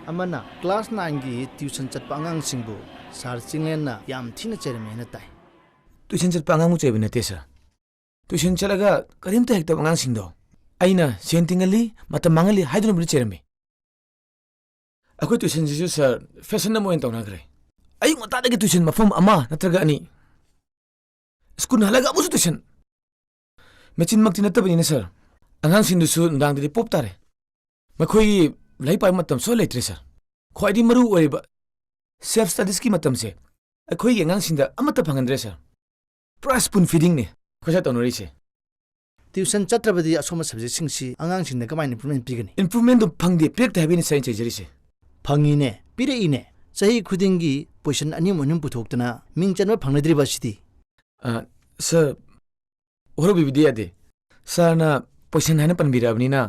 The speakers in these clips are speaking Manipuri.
amana class 9 gi tuition chatpa angangsingbu sar chinglenna yam thina chermena tai tuition chatpa angang chebe nate sir tuition chalaga karimta hekta angangsingdo aina sentingali mata mangali haiduna buri cherme akoi tuition jisu sir fashion na moen tawna gre ai ngota dagi tuition mafam ama natraga ani school halaga amusu tuition mechin makti natabani sir angangsing dusu ndang di pop tare makhoi lai pai matam so leitre sir khoi maru oiba self studies ki matam se akhoi ge angangsing da amata phangandre sir pura spoon feeding ne khoja tonori se tuition chatrabadi asoma subject singsi angangsing da kamai improvement pigani improvement do phangde pek ta habini sai chejeri se phangi ne pire ine sahi khudingi position ani monum puthokna mingchanwa phangnadriba sidi sir oro bibidia de sarna position hana panbirabni na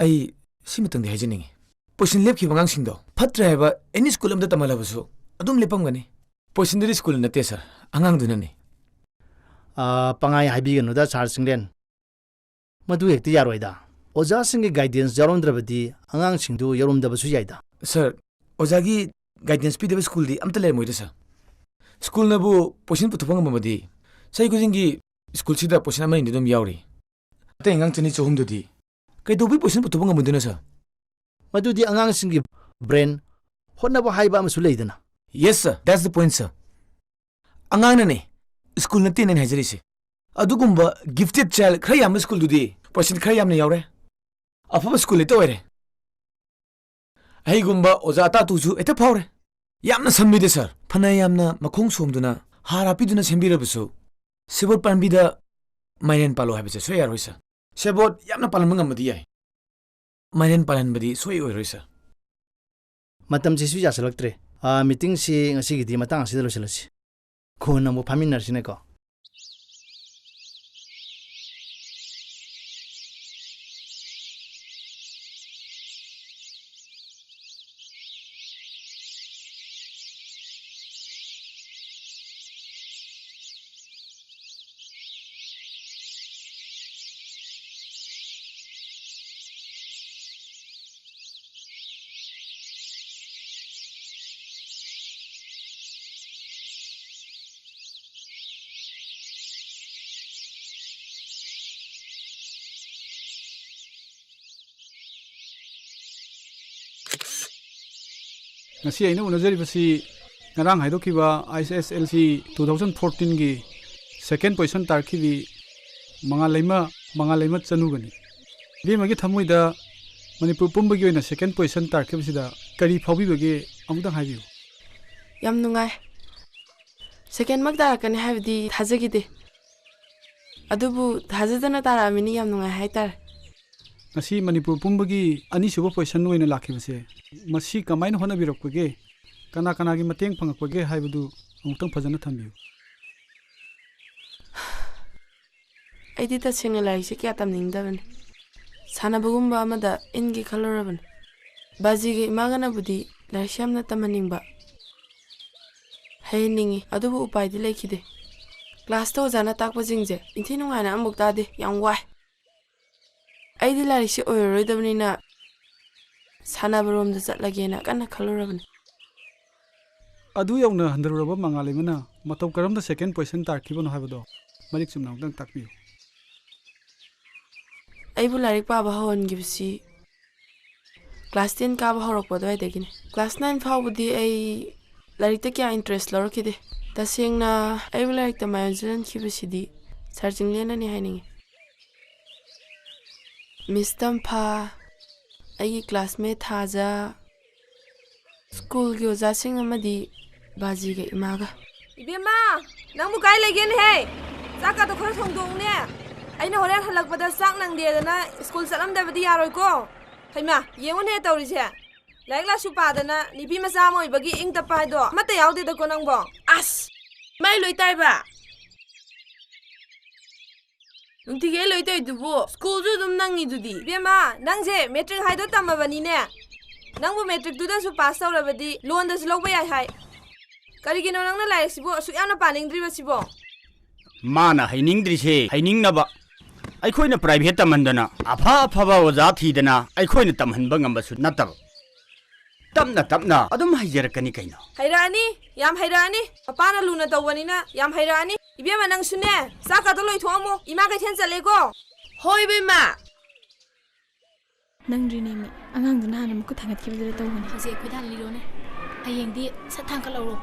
ai simatang de hajeningi position lep ki bangang singdo phatra heba any school amda tamala basu adum lepam gani position de school na te sir angang duna ni pangai haibi ganu da sar singlen madu hekti yaroida oja singi guidance jaromdrabadi angang singdu yoromda basu yaida sir oja gi guidance pi de school di amta le moida sir school na bu position puthupang mamadi sai gujingi school sida position ama indi dum yawri te angang chini chohum dudi kai do bi position puthupang amuduna sir madudi angang singi brain honnaba haiba amasu leidana yes sir that's the point sir angang na ne school na tin hajari se adugumba gifted child khayam school dudi position khayam ne yawre afa school ite oire ai gumba oja ta tu ju ete phawre yamna sammide sir phana yamna makhong somduna hara piduna sembirabusu sebot panbida mainen palo habise so yar hoisa sebot yamna palamang amadi yai mainen palan badi soi oi roisa matam jisu ya selektre meeting si ngasi gidi matang asida lo selasi khona mo phaminar sine ko ngasi aina unajari basi ngarang haidokiba ISSLC 2014 gi second position tarkibi mangalaima chanugani bi magi thamoida manipur pumbagi oina second position tarkibsida kari phawbibage amudang haibiu yam nungai second mak tarakani haibdi thajagide adubu thajadana taramini yam nungai haitar ngasi manipur pumbagi ani suba position oina lakhibase masi kamaina hona birokpage kana gi mateng phangakpage haibudu amutang phajana thambiu aidi ta sengna laise kya tamningdaban sanabugumba amada ingi khaluraban bazigi magana budi laishamna tamaningba heiningi adubu upai di lekhide class to jana takpa jingje inthinu ngana amukta de yang wai aidi laise oiroidabnina sanabarom da chatlagena kana khaluraban adu yauna handaruraba mangalimana mataw karamda second position tarkibano haibado marik chumna dang takpiu aibu larik pa ba hon gibsi class 10 ka ba horok podoi degine class 9 phawbudi ai larik ta kya interest lorokide tasengna aibu larik ta mayojan khibsidi searching lena ni hainingi mistam pha ai classmate thaja school gi oja sing amadi baji ge imaga ibema nangmu kai legen he chaka to khar thongdong ne aina horen halakpada sak nang de dana school salam da badi yaroi ko thaima yengon he tawri se laik la supa dana nipi macha moi bagi ing ta pai do mata yaude da ko nang bo as mai loi tai ba nungti ge loi tai dubu school ju dum nang ni dudi ibema nangje metric hai do tamabani ne nangbu metric du da su pass tawrabadi loan da su lobba yai hai karigino nangna laik sibo su yana paningdri ba sibo mana hainingdri se hainingna ba ꯑꯩꯈꯣꯏꯅ ꯄ꯭ꯔꯥꯏꯚꯦꯠ ꯇꯝꯍꯟꯗꯅ ꯑꯐ ꯑꯐꯕ ꯑꯣꯖꯥ ꯊꯤꯗꯅ ꯑꯩꯈꯣꯏꯅ ꯇꯝꯍꯟꯕ ꯉꯝꯕꯁꯨ ꯅꯠꯇꯕ Tamna tamna adum haijarakani kaino. Hairani, yam hairani. Apana luna tawanina, yam hairani. Ibema nang sune. Saka to loi thomo. Ima kai then chale ko. Hoi bema. Nang rini mi. Angang duna hanam ko thangat ki bidre tawani. Hause ko dan liro ne. Hayeng di sa thang ka lawro.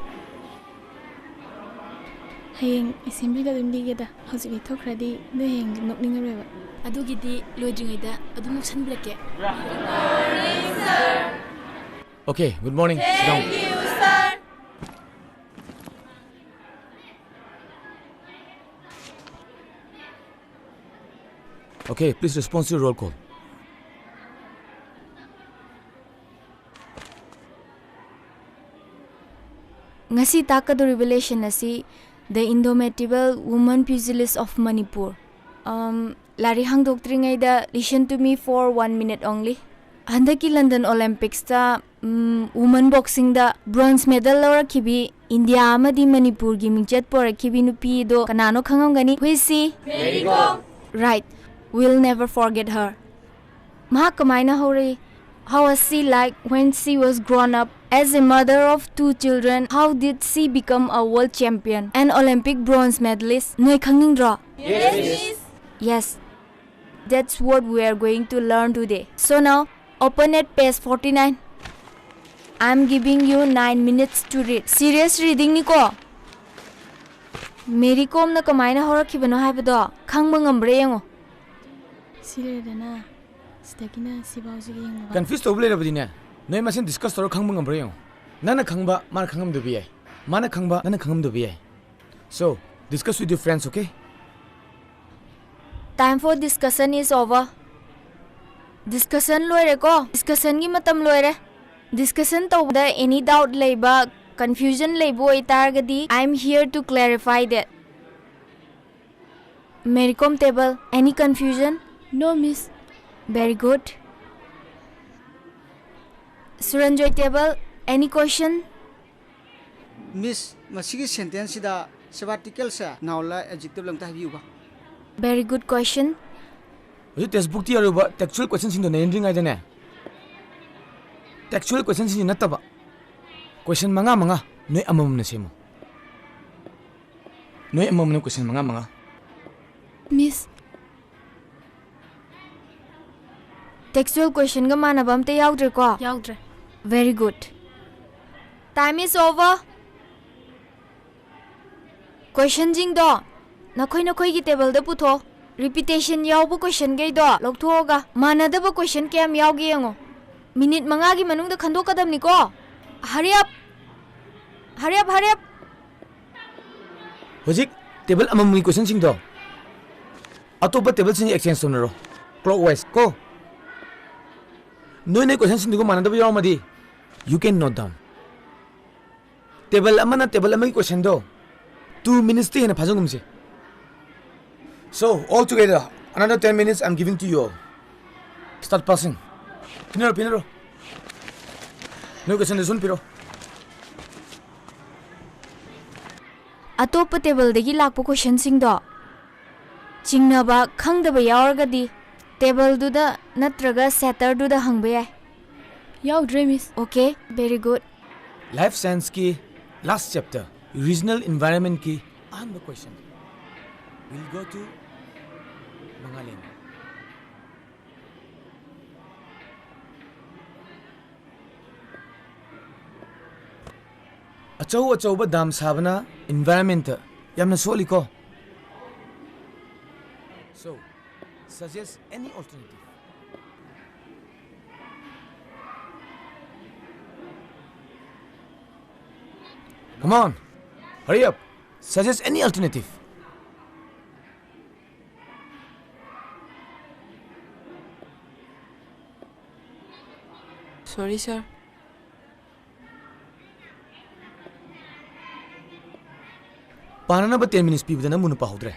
Hayeng assembly da dum ligeda. Hause bi thokradi no heng nokning reba. Adugidi loidringaida adum noksan breke. Okay, good morning. Sit down. Thank you, sir. Okay, please respond to your roll call. Ngasi takadu revelation asi the indomitable woman pugilist of Manipur. Lari hang doctringai da listen to me for 1 minute only. Handaki London Olympics ta woman boxing da bronze medal lawra kibi India amadi Manipur gi mingchat por kibi nupi do kanano khangam who is she? Mary Kom. Right, we'll never forget her. Maha kamaina hore. How was she like when she was grown up? As a mother of 2 children, how did she become a world champion and Olympic bronze medalist? Noi khangning Yes, miss. Yes, that's what we are going to learn today. So now, open at page 49. I'm giving you 9 minutes to read. Serious reading niko. Mary Kom na kamaina horakibano haibado khangba ngambre yango. Sire dana stakina sibauji yango. Confused to blade abdina. No masin discuss to khangba ngambre. Nana khangba mar khangam do bi ai. Mana khangba nana khangam do bi ai. So, discuss with your friends, okay? Time for discussion is over. Discussion loire ko. Discussion gi matam loire. Discussion tawda any doubt leiba, confusion leibo itargadi. I'm here to clarify that. Mary Kom table, any confusion? No, miss. Very good. Suranjoy table, any question? Miss, masigi sentence da sabbatical sa naula adjective lang tayo ba? Very good question. This textbook ti aruba textual questions indo nendring ai dane. Textual questions ni nataba. Question manga noi amam na semo. Noi amam na question manga. Miss. Textual question ga manabam te yaudre ko. Yaudre. Very good. Time is over. Question jing do. Nakoi gi table da putho. Repetition yaubu question gay do. Lokthoga. Manadaba question kem yaugi yango. Minute manga gi manung da khando kadam ni ko. Hurry up. Hojik table amam ni question sing do. Atoba table sing exchange sonero. Clockwise ko. Noi question sing ko manadaba yaw madi. You can note down. Table amana table amagi question do. 2 minutes te na phajungum se. So, all together, another 10 minutes I'm giving to you all. Start passing. Pinero. No question de sun piro. Atop table degi lakpo question sing do. Chingna ba khangdaba yawargadi table du da natraga setter du da hangbe ai. Yaudre, miss. Okay, very good. Life science ki last chapter, regional environment ki aham question. We'll go to Mangaling. Achau dam sabana environment yamna soli ko. So, suggest any alternative. Come on, hurry up. Suggest any alternative. Sorry, sir. Panana ba 10 minutes pibida na muna pa hodre.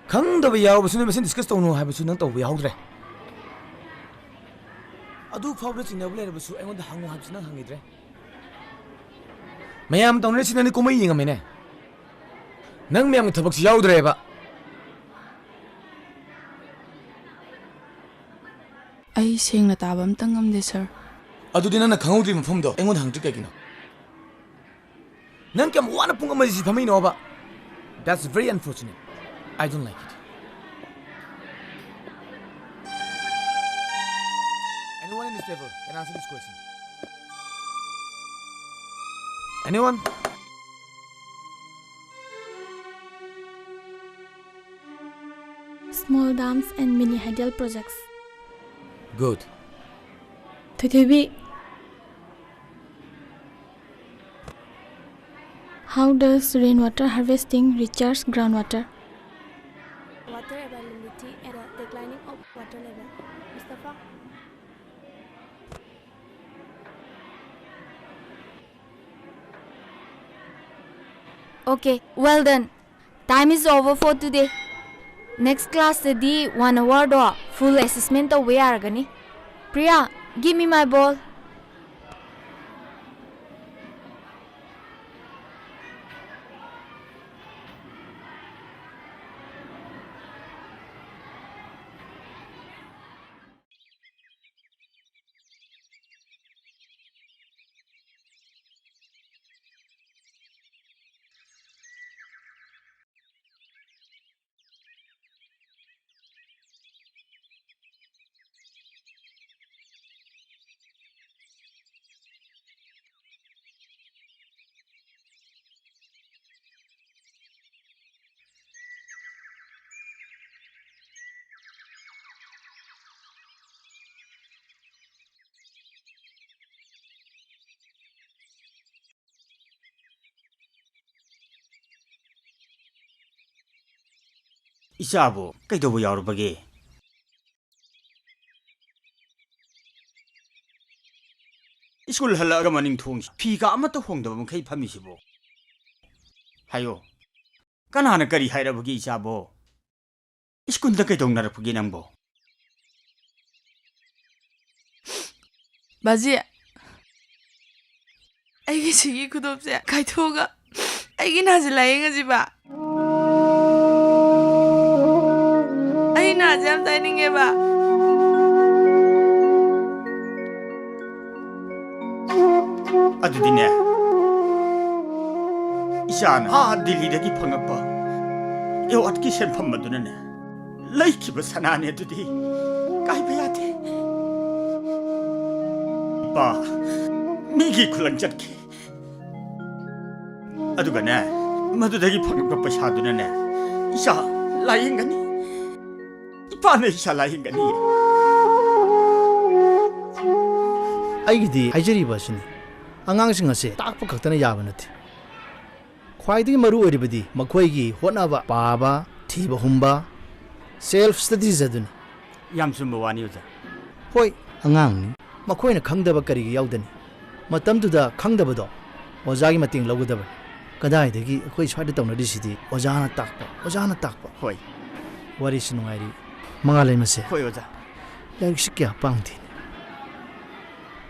Kang da ba yaw ba sunu masin discuss tawno ha ba sunu taw ba hodre. Adu fawra china bule ba su engon da hangu ha sunu hangidre. Mayam tawne sinani komai yinga mene. Nang mayam thabak si yaudre ba. ꯑꯩ ꯁꯦꯡꯅ ꯇꯥꯕ ꯑꯝꯇ ꯉꯝꯗꯦ ꯁꯔ ꯑꯗꯨꯗꯤ ꯅꯪꯅ ꯈꯪꯍꯧꯗ꯭ꯔꯤ ꯃꯐꯝꯗꯣ ꯑꯩꯉꯣꯟꯗ ꯍꯪꯗ꯭ꯔꯤ ꯀꯩꯒꯤꯅꯣ ꯅꯪ ꯀꯌꯥꯝ ꯋꯥꯅ ꯄꯨꯡ ꯑꯃꯁꯤ ꯐꯝꯃꯤꯅꯣꯕ That's very unfortunate. I don't like it. Anyone in this table can answer this question? Anyone? Small dams and mini hydel projects. Good. Thuthubi. How does rainwater harvesting recharge groundwater? Water availability at a declining of water level. Mustafa? Okay, well done. Time is over for today. Next class today 1 hour do full assessment of where gani. Priya, give me my ball. Isabo, kaidobo yaurubage. School halaga maning thong phi ka amata hongdaba mkhai phamisibo. Hayo. Kanana kari hairabagi isabo. School da kaidong narapagi nangbo. Baji ꯑꯩꯒꯤ ꯁꯤꯒꯤ ꯈꯨꯗꯣꯞꯁꯦ ꯀꯥꯏꯊꯣꯛꯑꯒ ꯑꯩꯒꯤ ꯅꯥꯁꯦ ꯂꯥꯌꯦꯡꯉꯁꯤꯕ ꯑꯩ ꯅꯥꯁꯦ ꯌꯥꯝ ꯇꯥꯏꯅꯤꯡꯉꯦꯕ ꯑꯗꯨꯗꯤꯅꯦ ꯏꯁꯥꯅ ꯗꯤꯜꯂꯤꯗꯒꯤ ꯐꯪꯉꯛꯄ ꯑꯦꯋꯥꯔꯗꯀꯤ ꯁꯦꯟꯐꯝ ꯑꯗꯨꯅꯅꯦ ꯂꯩꯈꯤꯕ ꯁꯅꯥꯅꯦ ꯑꯗꯨꯗꯤ ꯀꯥꯏꯕ ꯌꯥꯗꯦ ꯏꯄꯥ ꯃꯤꯒꯤ ꯈꯨꯂꯪ ꯆꯠꯈꯤ ꯑꯗꯨꯒꯅꯦ ꯃꯗꯨꯗꯒꯤ ꯐꯪꯉꯛꯄ ꯄꯩꯁꯥꯗꯨꯅꯅꯦ ꯏꯁꯥ ꯂꯥꯌꯦꯡꯒꯅꯤ ꯏꯄꯥꯅ ꯏꯁꯥ ꯂꯥꯌꯦꯡꯒꯅꯤ ꯑꯩꯒꯤꯗꯤ ꯍꯥꯏꯖꯔꯤꯕ ꯑꯁꯤꯅꯤ ꯑꯉꯥꯡꯁꯤꯡ ꯑꯁꯤ ꯇꯥꯛꯄ ꯈꯛꯇꯅ ꯌꯥꯕ ꯅꯠꯇꯦ ꯈ꯭ꯋꯥꯏꯗꯒꯤ ꯃꯔꯨ ꯑꯣꯏꯔꯤꯕꯗꯤ ꯃꯈꯣꯏꯒꯤ ꯍꯣꯠꯅꯕ ꯄꯥꯕ ꯊꯤꯕ ꯍꯨꯝꯕ ꯁꯦꯜꯐ ꯁ꯭ꯇꯗꯤꯁ ꯑꯗꯨꯅꯤ ꯌꯥꯝ ꯆꯨꯝꯕ ꯋꯥꯅꯤ ꯑꯣꯖꯥ ꯍꯣꯏ ꯑꯉꯥꯡꯅꯤ ꯃꯈꯣꯏꯅ ꯈꯪꯗꯕ ꯀꯔꯤꯒꯤ ꯌꯥꯎꯗꯅꯤ ꯃꯇꯝꯗꯨꯗ ꯈꯪꯗꯕꯗꯣ ꯑꯣꯖꯥꯒꯤ ꯃꯇꯦꯡ ꯂꯧꯒꯗꯕꯅꯤ ꯀꯗꯥꯏꯗꯒꯤ ꯑꯩꯈꯣꯏ ꯁ꯭ꯋꯥꯏꯗ ꯇꯧꯅꯔꯤꯁꯤꯗꯤ ꯑꯣꯖꯥꯅ ꯇꯥꯛꯄ ꯍꯣꯏ ꯋꯥꯔꯤꯁꯤ ꯅꯨꯡꯉꯥꯏꯔꯤ ꯃꯉꯥꯂꯩꯃꯁꯦ ꯍꯣꯏ ꯑꯣꯖꯥ ꯂꯥꯏꯔꯤꯛꯁꯤ ꯀꯌꯥ ꯄꯥꯡꯗꯦꯅꯦ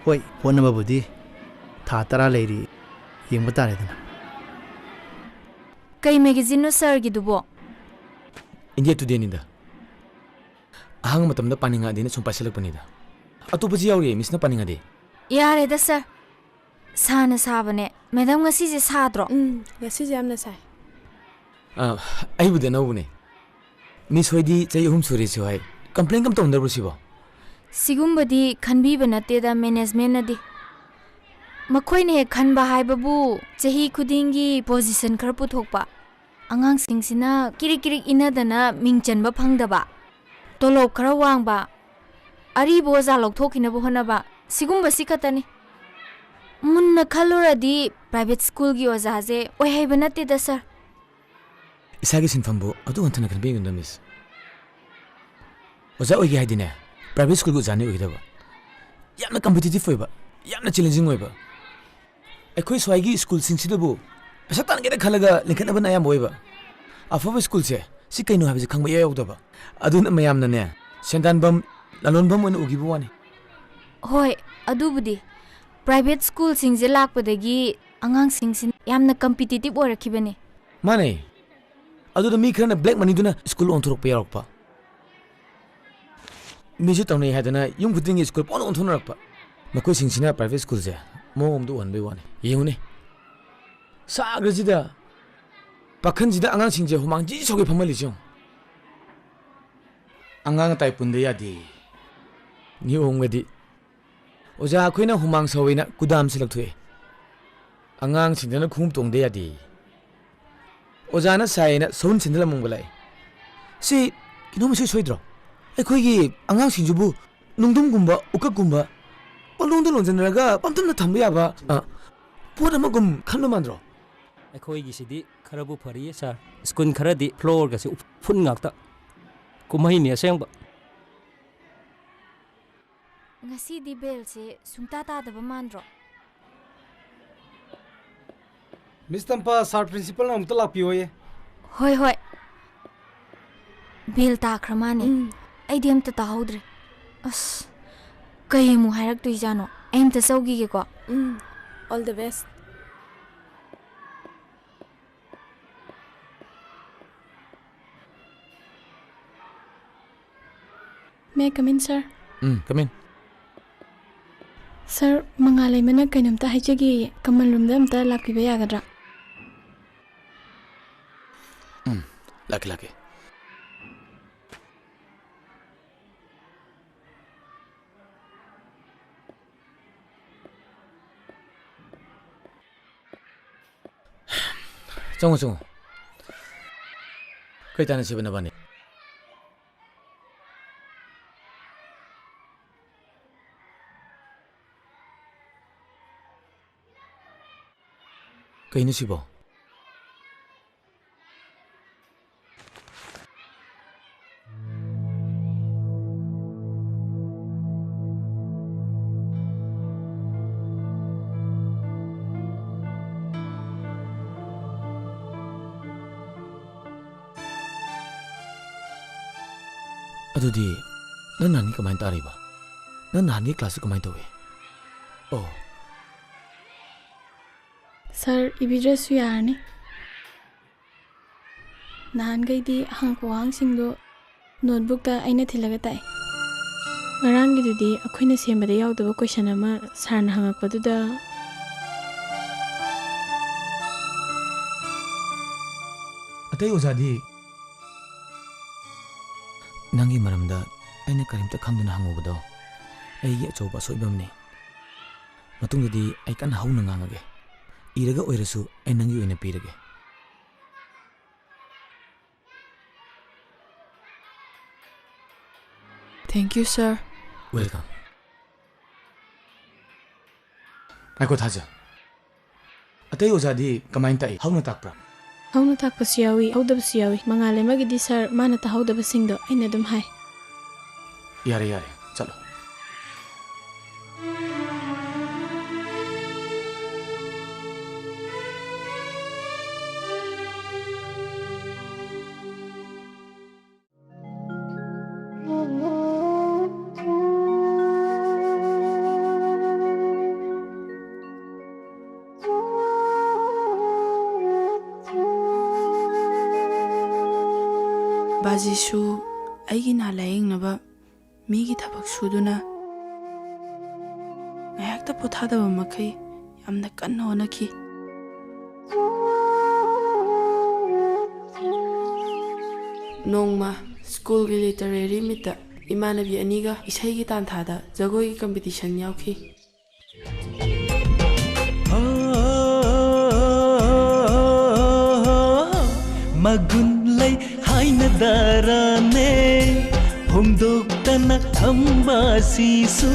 ꯍꯣꯏ ꯍꯣꯠꯅꯕꯕꯨꯗꯤ ꯊꯥ 10 ꯂꯩꯔꯤ ꯌꯦꯡꯕ ꯇꯥꯔꯦꯗꯅ ꯀꯩ ꯃꯦꯒꯥꯖꯤꯟꯅꯣ ꯁꯔꯒꯤꯗꯨꯕꯣ India Today-nida. Ahang matamda paningadi na sumpasilagpanida. Atopa si yauri, miss na paningadi. Yareda sir. Sana sabane. Madam nga sisi sadro. Ngasi jam na sai. Ay bude na ubune. Miss hoidi chay hum suri si hoy. Complain kam tawndar busi bo. Sigumbadi khanbi banate da management na di. Makoy ne khanba hai babu chahi khudingi position khar puthokpa. Angang singsina kiri inadana mingchanba phangdaba. Tolop khara wangba. Ari boza lokthokina bu honaba. Sigumba sikatani. Munna khaluradi private school gi ojaje oi hai banate da sir. Isagi sinfambu adu antana kan being the miss. Oja oi gi haidine private school go jani oi daba. Yamna competitive oiba. Yamna challenging oiba. Ekhoi swagi school singsidabu Pasatan kita khalaga linkana ba na yam boiba. Afaba school se si kaino habje khangba yawdaba. Aduna mayam na ne. Sendan bam lalon bam on ugibu wani. Hoi, adubudi. Private school singje lakpadagi angang singsin yamna competitive oirakibane. Mane. Adu da mi khrana black money duna school on thurok pa yarokpa. ꯃꯤꯁꯨ ꯇꯧꯅꯩ ꯍꯥꯏꯗꯅ ꯌꯨꯝ ꯈꯨꯗꯤꯡꯒꯤ ꯁ꯭ꯀꯨꯜ ꯄꯣꯟ ꯑꯣꯟꯊꯣꯛꯅꯔꯛꯄ ꯃꯈꯣꯏꯁꯤꯡꯁꯤꯅ ꯄ꯭ꯔꯥꯏꯚꯦꯠ ꯁ꯭ꯀꯨꯜꯁꯦ ꯃꯑꯣꯡ ꯑꯃꯗ ꯎꯍꯟꯕꯩ ꯋꯥꯅꯤ ꯌꯦꯡꯉꯨꯅꯦ ꯁꯥꯒ꯭ꯔꯁꯤꯗ ꯄꯥꯈꯟꯁꯤꯗ ꯑꯉꯥꯡꯁꯤꯡꯁꯦ ꯍꯨꯃꯥꯡ ꯖꯤ ꯁꯧꯒꯩ ꯐꯝꯍꯜꯂꯤꯁꯤ ꯌꯦꯡꯉꯨ ꯑꯉꯥꯡ ꯑꯇꯥꯏ ꯄꯨꯟꯗ ꯌꯥꯗꯦ ꯅꯤꯌꯣꯝꯒꯗꯤ ꯑꯣꯖꯥ ꯑꯩꯈꯣꯏꯅ ꯍꯨꯃꯥꯡ ꯁꯧꯋꯦꯅ ꯀꯨꯗꯥꯝꯁꯤ ꯂꯧꯊꯣꯛꯑꯦ ꯑꯉꯥꯡꯁꯤꯡꯗꯅ ꯈꯣꯡꯎꯞ ꯇꯣꯡꯗ ꯌꯥꯗꯦ ꯑꯣꯖꯥꯅ ꯁꯥꯏꯌꯦꯅ ꯁꯎꯟ ꯁꯤꯟꯗ ꯑꯃꯨꯛ ꯂꯥꯛꯑꯦ ꯁꯤ ꯀꯩꯅꯣꯝ ꯏꯁꯣꯏ ꯁꯣꯏꯗ꯭ꯔꯣ ꯑꯩꯈꯣꯏꯒꯤ ꯑꯉꯥꯡꯁꯤꯡꯁꯤꯕꯨ ꯅꯨꯡꯗꯨꯝꯒꯨꯝꯕ ꯎꯀꯛꯀꯨꯝꯕ ꯄꯪꯂꯣꯡꯗ ꯂꯣꯟꯁꯤꯟꯅꯔꯒ ꯄꯪꯊꯝꯗ ꯊꯝꯕ ꯌꯥꯕ ꯄꯣꯠ ꯑꯃꯒꯨꯝ ꯈꯟꯕ ꯃꯥꯟꯗ꯭ꯔꯣ ꯑꯩꯈꯣꯏꯒꯤꯁꯤꯗꯤ ꯈꯔꯕꯨ ꯐꯔꯤꯌꯦ ꯁꯥꯔ ꯁ꯭ꯀꯨꯜ ꯈꯔꯗꯤ ꯐ꯭ꯂꯣꯔꯒꯁꯤ ꯎꯐꯨꯟ ꯉꯥꯛꯇ ꯀꯨꯝꯍꯩꯅꯤ ꯑꯁꯦꯡꯕ ꯉꯁꯤꯗꯤ ꯕꯦꯜꯁꯦ ꯁꯨꯡꯇꯥ ꯇꯥꯗꯕ ꯃꯥꯟꯗ꯭ꯔꯣ Miss Tampa, Sir Principal na amta lakpiyoye. ꯍꯣꯏ ꯍꯣꯏ ꯕꯦꯜ ꯇꯥꯈ꯭ꯔ ꯃꯥꯅꯦ ꯑꯩꯗꯤ ꯑꯝꯇ ꯇꯥꯍꯧꯗ꯭ꯔꯦ ꯑꯁ ꯀꯩ ꯑꯃꯨꯛ ꯍꯥꯏꯔꯛꯇꯣꯏꯖꯥꯅꯣ ꯑꯩ ꯑꯝꯇ ꯆꯧꯈꯤꯒꯦꯀꯣ All the best. May I come in, sir? Come in. Sir, mangalay mana kainomta haijagi kaman room da amta lakpiba yagadra. Laki. Tunggu. Kita nasi benar-benar. Kaya nasi ba? Adudi, nan nani kamain tariba? Nan nani kelas kamain tahu? Oh. Sir, ibidra suyarni. Nahan gay di hang singdo notebook ta aina thilaga tai. Ngarang gitu di aku ina sembada yaw daba question ama sar na hangak padu da. Atai ozadi. Nangi maramda aina karimta khangduna hangubado. Ai achoba soibamni. Matungdadi ai kan hauna ngangage. Iraga oirasu ai nangi oina pirage. Thank you, sir. Welcome. Ako thaja. Atai ozadi kamain tai hauna takpra. Hauna tak pasiyawi, hauda pasiyawi. Mangalay magidi sir, mana ta hauda basingdo aina dum hai. Yare, chalo. Bajisu, aigi na laying naba migi thabak suduna ngayakta pothadaba makai yamna kanna honaki nongma school gi literary mita imanabi aniga isai gi tanthada jagoi competition yauki magunlay haina darane hongdoktana thamba sisu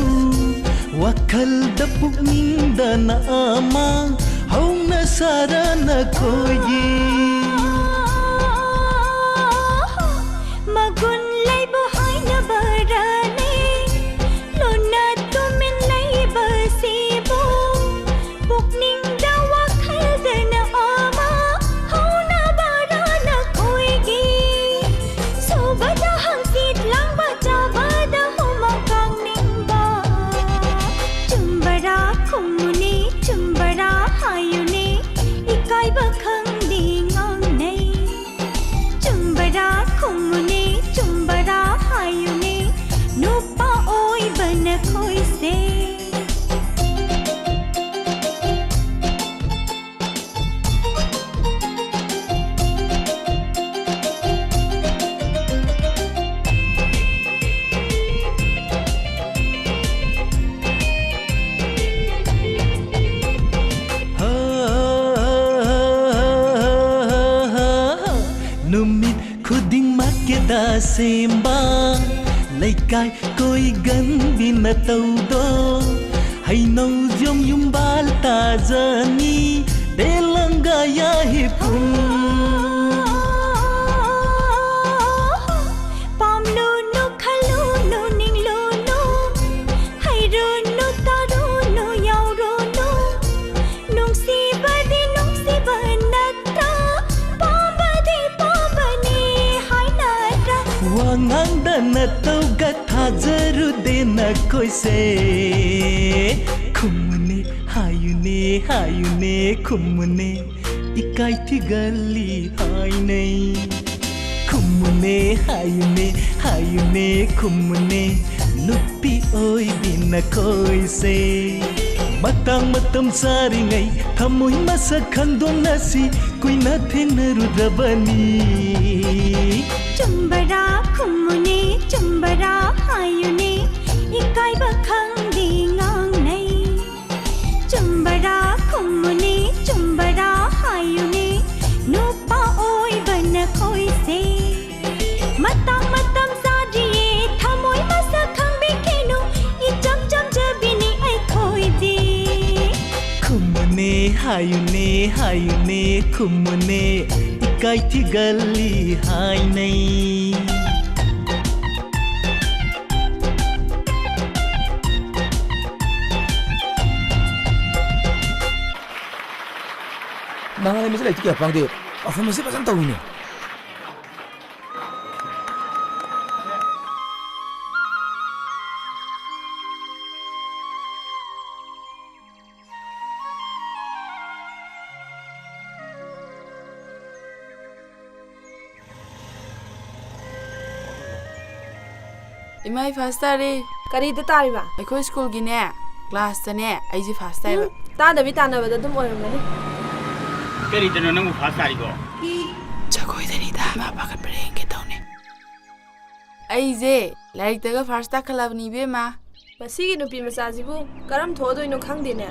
wakhalda pukningdana ama hauna sarana koyi magunlay bo haina barane lona tumin lay basibo pukningda wakhaldana ama hauna barana koyi sobada hangsit lang bacha bada humakang nimba chumbara kumuni chumbara hayuni ikai bakhang ding Semba लैकाई कोई गन्बिन तौदो हैनौ जोम युम्बाल ताजनी देलंगा याही पुन नतौगा थाजरु देन कोइसे खुम्ने हायुने खुम्ने इकाइ थी गली हाइनै खुम्ने हायुने खुम्ने नुपी ओइ दिन कोइसे मतंग मतम सारिङै थमुइ मसक खंदोनसी कुइना थेनरुद्रबनी चुम्बरा खुम्मुने चुम्बरा हायुने इकाइबा खंदी ngangnai चुम्बरा खुम्मुने चुम्बरा हायुने नुपा ओइ बन खोइसे मतंग मतम साजिए थमोइ मसक खंबे केनु इ जम जम जबिनी ai खोइदे खुम्मुने हायुने खुम्मुने इकाइ थी गली हाइनै Nangalay mo sila ito kaya pang di performance pa saan tawin eh. Imai fast tare kari da tariba aiko school gi ne class ta ne ai ji fast tare ta da bi ta na ba da dum oiramani kari da nang fast tari go chakoi da ni da ma ba ka breng ke tawne ai je like da ga first ta khalab ni be ma masi gi nupi masa jibu karam thodoi no khang de ne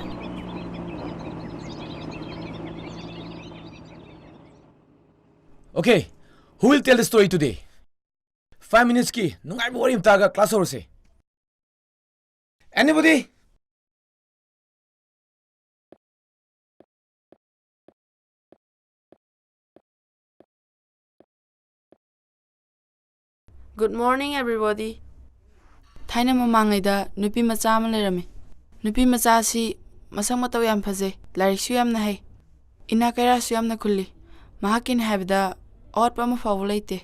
Okay, who will tell the story today? 5 minutes ki nungai bo rim taga class over se. Anybody? Good morning everybody. Thaina mamangai da nupi macha ma lerame. Nupi macha si masang mataw yam phaje, larik su yam na hai. Ina kaira su yam na khulli. Mahakin habda aur pa ma faw leite.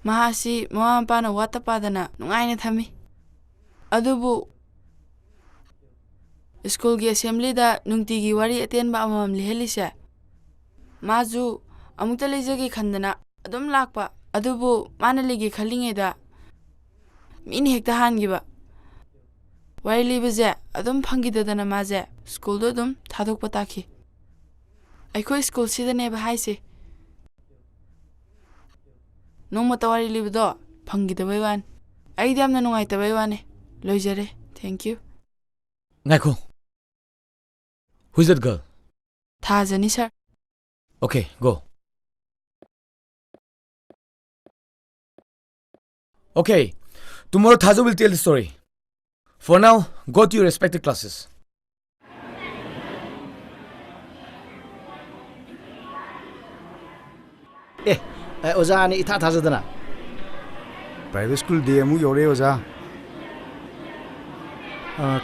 Mahasi mama pa na wata padana nungai na thami. Adubu school gi assembly da nungti gi wari aten ba amam lihelisa. Maju amukta lejagi khandana adum lakpa. Adubu mana legi khalinge da mini hekta hangiba. Wari libaje adum phangi dadana maje school do dum thadok pataki. Aiko school sida ne ba haise. Nongmata wari libdo phangi da baiwan. Ai diam na nungai ta baiwane. Loijare. Thank you. Ngaiko. Who is that girl? Thajani sir. Okay, go. Okay, tomorrow Thazo will tell the story. For now, go to your respective classes. Oza ni itha thazadana. Private school de amu yore oza.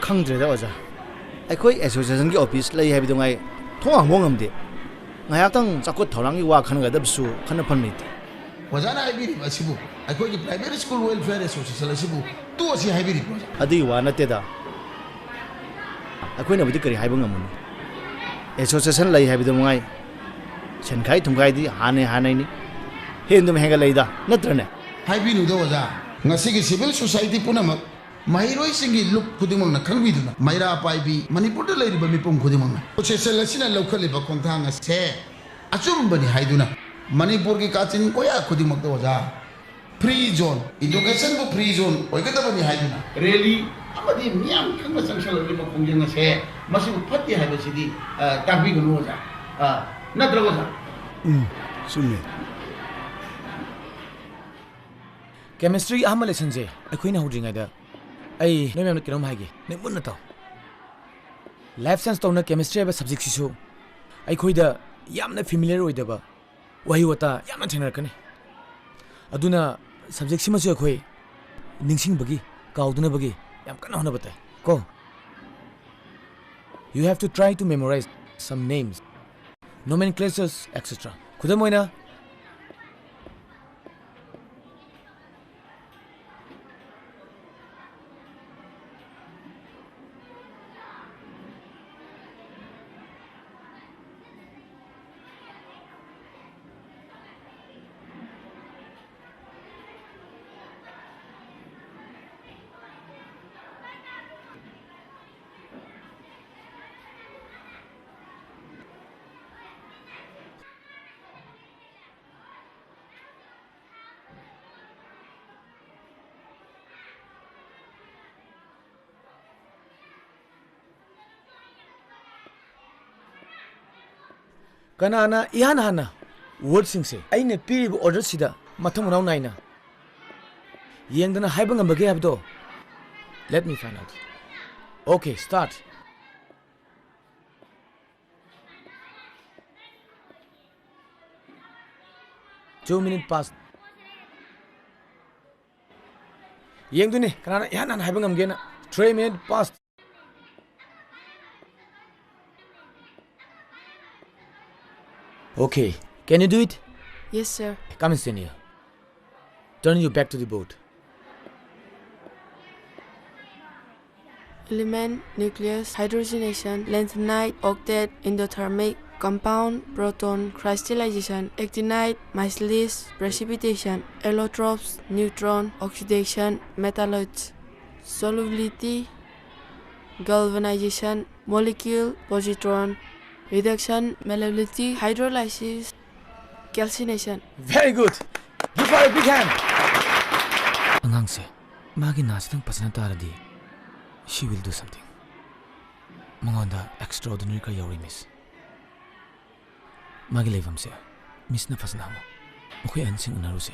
Khangdre da oza. Aikoi association gi office lai habi dungai thong ang ngam de. Ngayak tang chakot tholang gi wa khan ga dab su khan phan ni ti. Wajana haibiri asibu aikoi gi private school welfare association asibu tu asi haibiri adi wa na te da. Aikoi na budi kari haiba ngam ni. Association lai habi dungai chenkai thumgai di hane ni. Hendum henga leida natrane haibinu do waja ngasi gi civil society punamak mahiroi singi look khudimang na khangbiduna maira paibi manipur da leiriba mipum khudimang na process lasina lokhali ba khongthang se achum bani haiduna manipur gi kachin koya khudimak do waja free zone education bu free zone oigada bani haiduna really amadi miyam khangba sangsal leba khongjang se masu phatti haiba sidi takbi gunu waja natra waja sumne chemistry ahma lesson je akoina hodringai da ai noi mem kinom haige ne munna taw life science tawna chemistry ba subject sisu ai khoida yamna familiar oidaba wahi wata yamna thenar kani aduna subject sima su akhoi ningsing bagi kauduna bagi yam kana hona batai ko you have to try to memorize some names nomenclatures etc khudam hoina kanana ihan hana word sing se aine piri order sida mathang raw naina yengdana haibang ambage habdo let me find out okay start two minutes past yengduni kanana ihan hana haibang amge na 3 minutes past Okay, can you do it? Yes, sir. Come and stand here. Turn your back to the board. Element, nucleus, hydrogenation, lanthanide, octet, endothermic, compound, proton, crystallization, actinide, micellis, precipitation, allotropes, neutron, oxidation, metalloids, solubility, galvanization, molecule, positron, reduction, malleability, hydrolysis, calcination. Very good. Give her a big hand. Angang se, magi nasitang pasanatara she will do something. Mangonda extraordinary ka yawi miss. Magi levam se, miss na pasana mo. Okay ansing unaru se.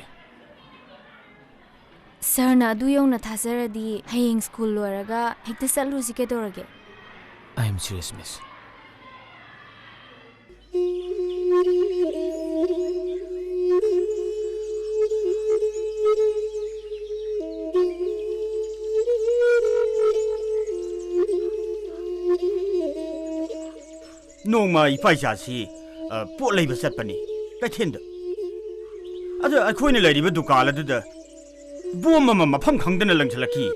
Sir na adu yung nathasara di haying school loraga hekta salu si kedorage. I am serious, miss. Nongma ipai si pot lay basat pani ka thin da ada akhoi ne lai ri ba dukal adu da bom ma mafam khangdana langthalaki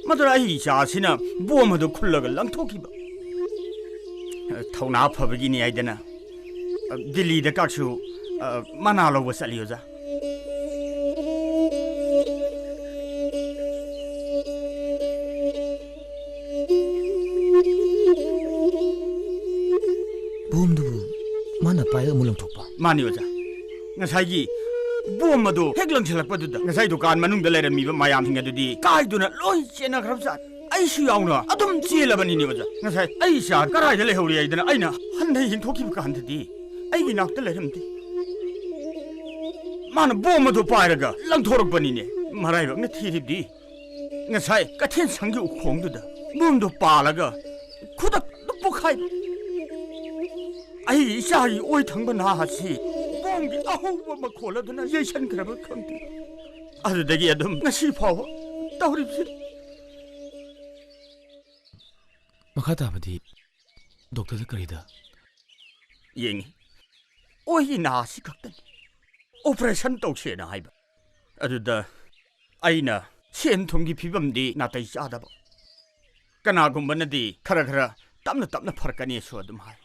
madra ai cha sina bom adu khullaga langthoki ba thawna phabagi ni aidana Delhi da kaksu mana lo wasali oza mana pai amulang thokpa mani oja ngasai gi bom madu hek lang thalak pa du da ngasai dukan manung da leram mi ba mayam thinga du di kai du na loi chena khrab sa ai su yaw na adum chela bani ni oja ngasai ai sha karai da le hori ai da ai na han dai hin thoki ba kan di ai gi nak da leram di mana bom madu pai ra ga lang thorok bani ne marai ba na thi di ngasai ka then sang gi u khong du da bom du pa la ga khudak du pu khai ai sai oi thang ba na ha si bom gi ahu ba ma khola du na ye shan kra ba khang ti adu da gi adum ngasi phaw tawri si makata badi doctor da karida yeng oi na si khaktan operation taw che na hai ba adu da aina sen thong gi phibam di na tai cha da ba kana gum ba na di khara khara tamna pharkani so adum hai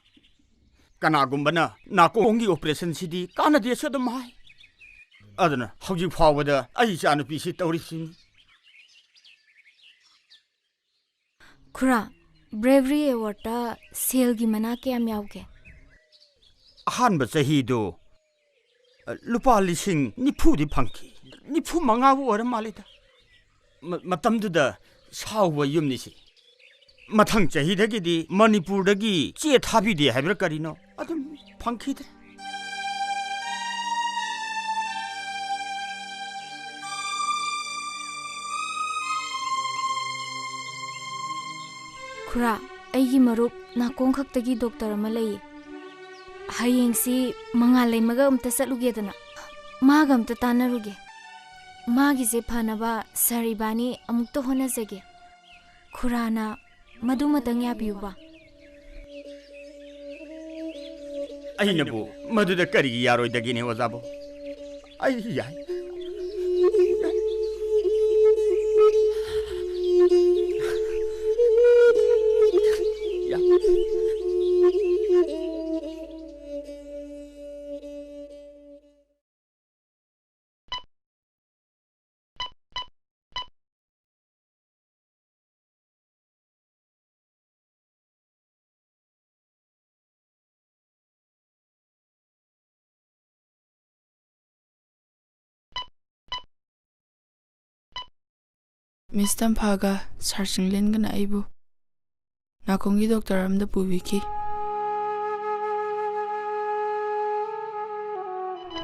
kana gumbana na ko hongi operation sidi kana de so dum hai adana hauji phawada ai cha nu pi si tawri sin Khura bravery award ta sale gi mana ke am yauge han ba sahi do lupa lising ni phu di phangki ni phu manga wo ora malita matam du da sawa yum ni si mathang chahi dagi di manipur dagi che thabi de haibra karino adum phangki de Khura, aigi marup nakong khaktagi doctor ama lay. Hayengsi mangalay maga amta satlugedana. Maga amta tanaruge. Magi se phanaba saribani amukta honazage. Khurana madumatang yabiuba. Ainabu maduda kari yaro dagine wazabo. Ay yay. Miss Tampaga, Sergeant Lingan Aibu. Nakongi Doctor Amda Puviki.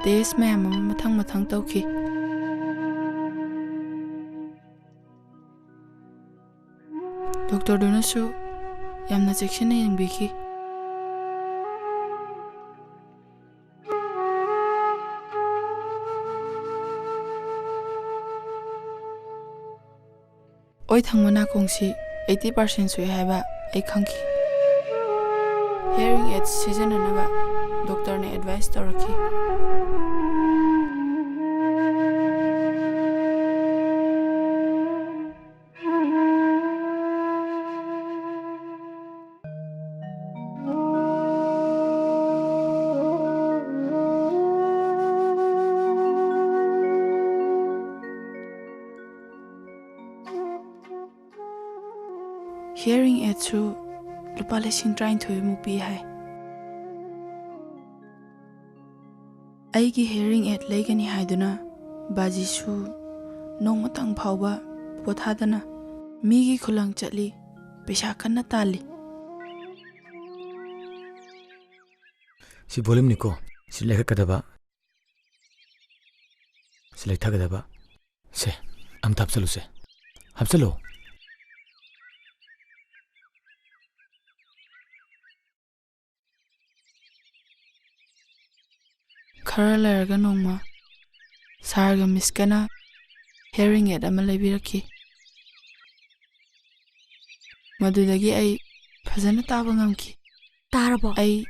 Des ma'am matang tauki. Doctor Donasu, Yamna section in Biki. Oi thangmana kongsi 80% sui haiba ai khangki. Hearing aids season anaba doctor ne advice toraki. Hearing aids su lupa lesing trying to mupi hai. Aigi hearing aid legani haiduna baji su nongmatang phauba pothadana migi khulang chatli pesha kanna tali. Si volume niko si lekha kadaba si lekha kadaba se am tapsalu se hapsalo. Khara lerga nongma sarga miskana hearing aid ama lebiraki. Madudagi ai phajana taba ngamki. Tarabo. Ai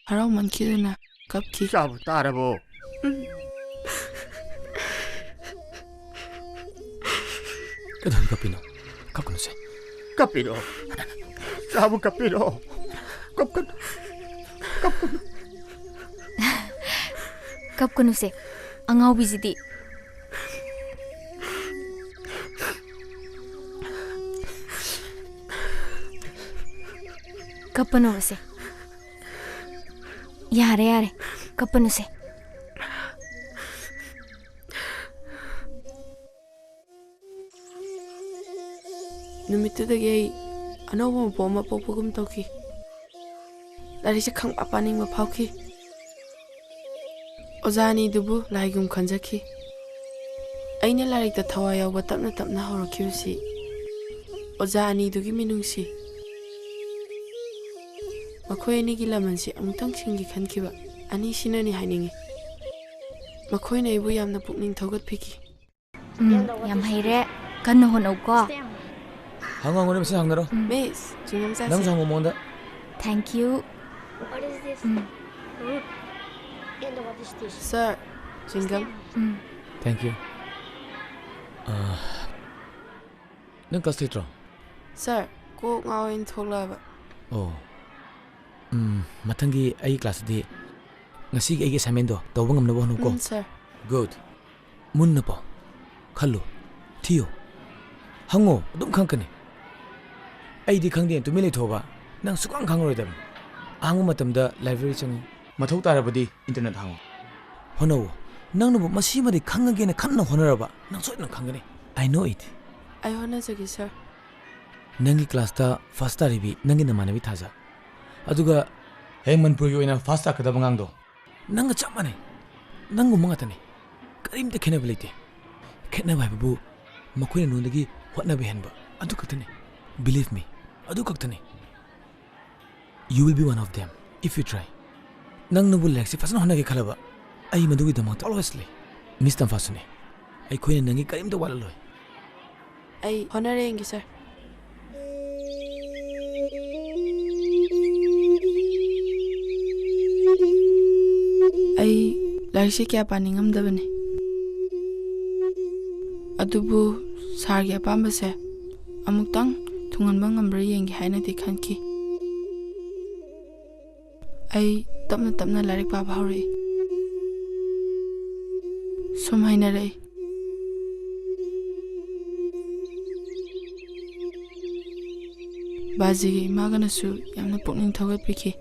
harau mankiduna kapki. Sabu tarabo. Kadang kapino. Kapino se. Kapino. Sabu kapino. Kapkan. Kapkan. Kap kanu se angau bizidi kapanu se yare kapanu se numitudagi ai anawba boma popugum toki lari se khang papaning ma phauki. Ozani dubu laigum khanjaki. Aina larik da thawa yawa tapna horakhiusi. Ozani dugi minungsi. Makhoi ni gi lamansi amtang singi khankiba ani sinani hainingi. Makhoi na ibu yamna pukning thogat phiki. Yam haire kan honau ko. Hangong ngone misa hangnaro. Miss, jingam sa. Nang sango monda. Thank you. What is this? Root. And what is this? Sir, jingam. Thank you. Nang class teacher. Sir, ko ngawin thoglaba. Oh. Matangi ai class di ngasi ai assignment do tawba ngamna bo ko. Sir. Good. Munna po. Khallu. Thiyo. Hango dum khangkani. Ai di khangde to mele thoba nang sukang khangroi dam. Angu matamda library changi. Mathau tarabadi internet hango. Hono nang no masi mari khangage na khanna honaraba nang soi nang khangani. I know it. I honor jagi sir. Nangi class ta first taribi nangi namanabi thaja. Aduga heng manpur yo ina first ta kada bangang do. Nang chamane. Nangu mangatani. Karim te khena belite. Khena bai bu makhoi no lagi hotna behenba. Adu kaktani. Believe me. Adu kaktani. You will be one of them if you try. Nang nabu lek si fasana hona ke khalaba. Ai madugi damak always lay. Miss Tamfasune. Ai khoina nangi karim da wala loy. Ai honoring sir. Ai laisi kya paningam dabane. Adubu sargi apamba se amuktang thunganba ngamra yengi haina ti khanki. Ai tapna larik pa bhauri. Sum haina rei. Bazigi imaganasu yamna pukning thogat piki.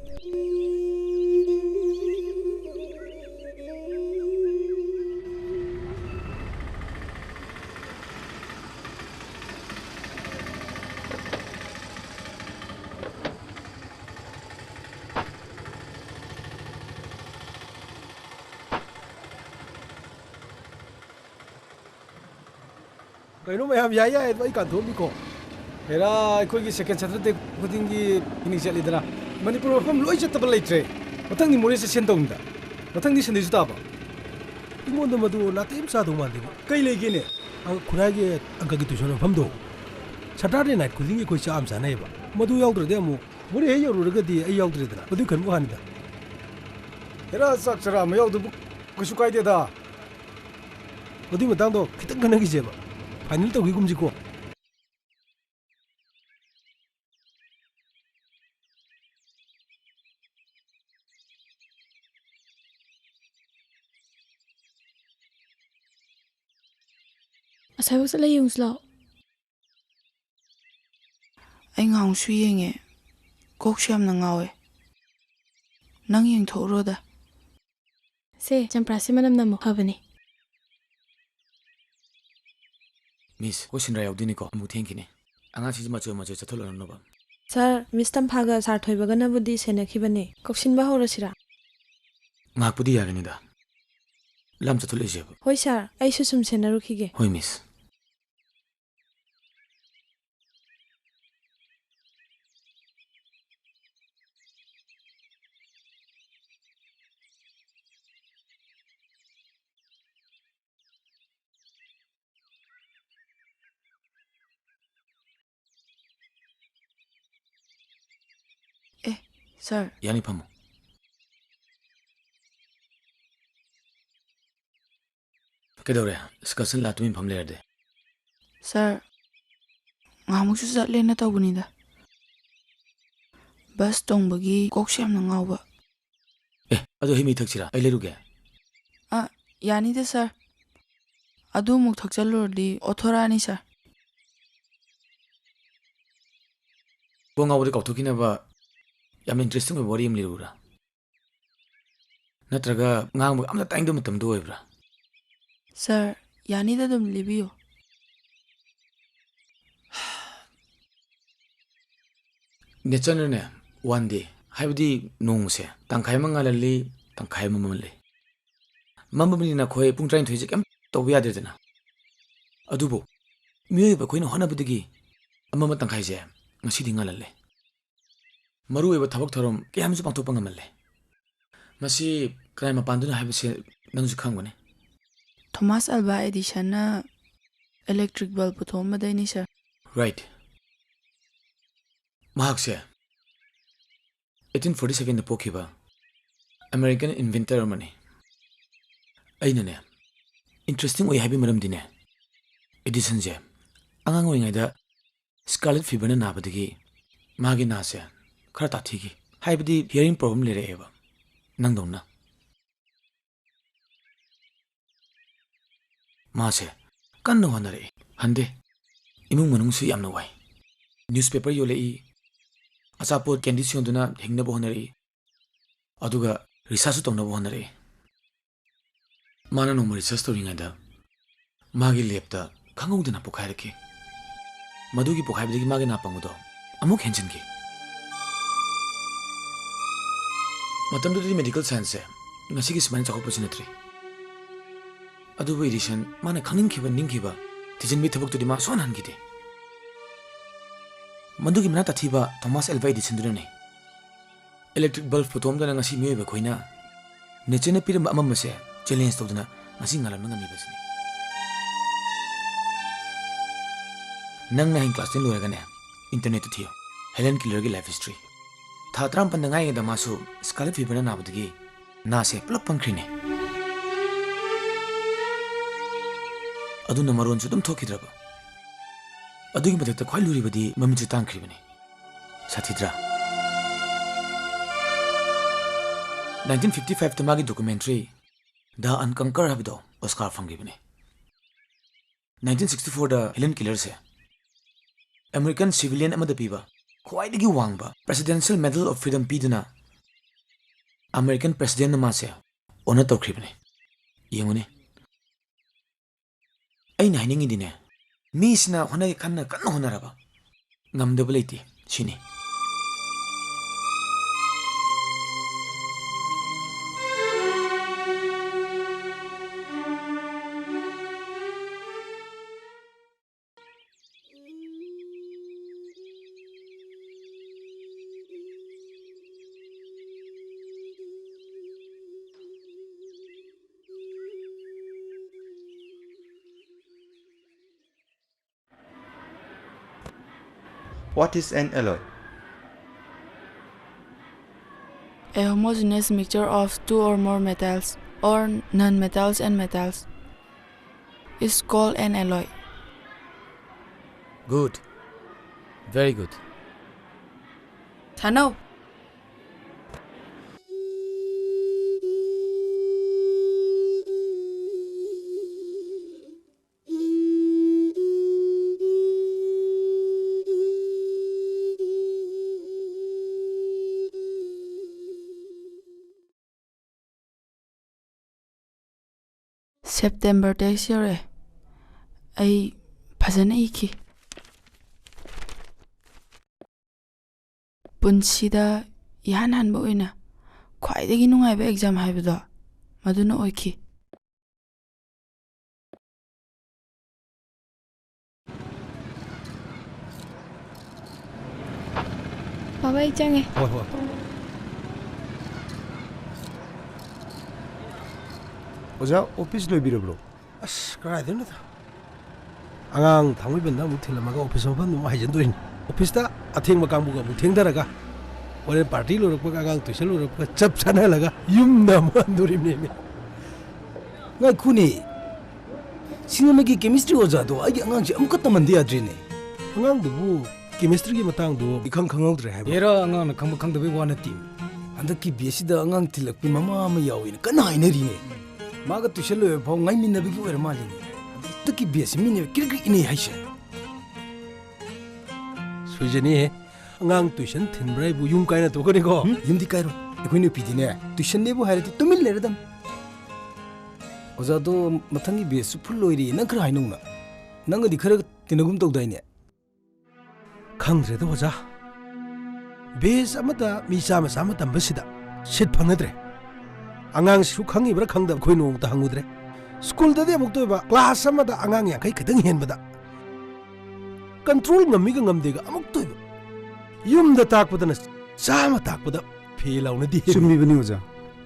Kaino mayam yaya ai kan thomi ko era khoi gi second saturday khuding gi picnic chali dana manipur fam loi chat tabal laitre mathang ni mori se sen tong da mathang ni sen ta ba imon da madu na tim sa do man de kai le gi ne ang khura gi ang gi tuition fam do saturday night khuding gi khoi cha am sa nei ba madu yaw dre de mu mori he yaw ru ga di ai yaw dre da madu kan mu han da era sak chara ma yaw du ku su kai de da madu ma dang do khitang kan gi je ba final to gi gum ji ko Asai bak sala yung slow. Ai ngong su yenge kok sham na ngawe. Nang yeng thoro da. Se champrasi manam namo habani. Miss, question rai audini ko amu thank you ne. Anga si ma chathol no ba. Sir, Miss Tamphaga sar thoibaga na budi senakhibane. Koksin ba horasira. Ngak pudi yagani da. Lam chathol e jeb. Hoi sir, ai su sum senarukhige. Hoi miss. Sir. Yani pamu. Kedore, discussion la tumi pam ler de. Sir. Ngamuk su zat lena tawbuni da. Bus tong bagi kok sham na ngawba. Ado himi thakchira. Ai leru ge. Yani de sir. Adu muk thakchalur di authorani sir. Bonga wori kauthokina ba yam interesting wori am lirura. Natraga ngang amna taing dum tam do ebra. Sir, yani da dum libiyo. Nature ne one day haibdi nong se tangkhai mangalali tangkhai mamamle. Mamamli na khoi pung train thoi jekam to biya de na. Adubo miyo ba khoina hona budigi amama tangkhai je ngasi dingalalle. Maru eba thabak thorom kyam ju pangthok pangamalle. Masi krai ma panduna haibse nangju khangone. Thomas Alva Edison na electric bulb puthom ma daini sir. Right. Mahakse 1847 da pokhiba American inventor mani. Aina ne interesting oi habi maram dine. Edison je angang oi ngai da scarlet fever na nabadigi magi na se khara ta thigi haibdi hearing problem le reba nangdongna ma se kan no hanare hande imung manung su yamna wai newspaper yo lei asapot condition duna hingna bo hanare aduga research tongna bo hanare mana no research to ringa da magi lepta khangau dana pokhai rakhi madugi pokhai bigi magi na pangudo amuk henjingi matamdudi medical science ngasigi smane chakop sinatri adubu edition mana khaning khiba ningkhiba tijin mi thabuk tudi ma son hangide madugi mana tathiba Thomas Alva Edison dune electric bulb putomdana ngasi miyoy ba khoina nature na piram amam se challenge tawdana ngasi ngalam na ngami basni nang na hin class 10 loraga ne internet to thiyo Helen Keller gi life history thatram pandangai da masu scarlet fever na nabudgi na se plop pangkrine aduna maron chu dum thokidraba adugi madakta khwai luri badi mami chu tangkribani sathidra 1955 tamagi documentary The Unconquered habido Oscar fangibani 1964 da Helen Keller se American civilian amada piba khwaidagi wangba presidential medal of freedom piduna American president na se honor tawkribani yengone aina hiningi dine misna honai khanna kan honaraba ngamdaba leiti shini What is an alloy? A homogeneous mixture of two or more metals or non-metals and metals is called an alloy. Good. Very good. Thano. September this year, I fazana iki. Punsida yan hanba oina khwaidagi nungaiba exam haibado maduna oiki. Baba ichange. Hoi. Oja office loibirabro. As karaidena da. Angang thangwi benda mu thilamaga office oban mu haijendoin. Office da athengma kangbuga mu thengdaraga. Ore party lorokpa agang tuition lorokpa chap chana laga yumna mandurimne. Ngai khuni. Sinamagi chemistry oja do agi angang ji amka tamandi adrine. Angang du chemistry gi matang do ikhang khangawdre haiba. Era angang na khangba khangdabe wana team. Andaki BSc da angang tilakpi mama ma yawina kana hainarine. Maga tuition lo phau ngai min nabigi ora malini taki BSc min kirkri ini haisha sujani he angang tuition thinbrai bu yum kaina to kani ko yumdi kairo ekhoni pidine tuition ne bu hairati tumil leradam oza do mathangi BSc full loiri nang khra hainungna nang di khara tinagum tawdaine khangre da oza bes amata mi sama sama tambasida sit phangadre angang su khangi bra khangda khoi no ta hangudre school da de muk to ba class ama da angang ya kai khadang hen bada control ngami ga ngamde ga amuk to yum da tak padana sama tak pada fail auna di summi bani oja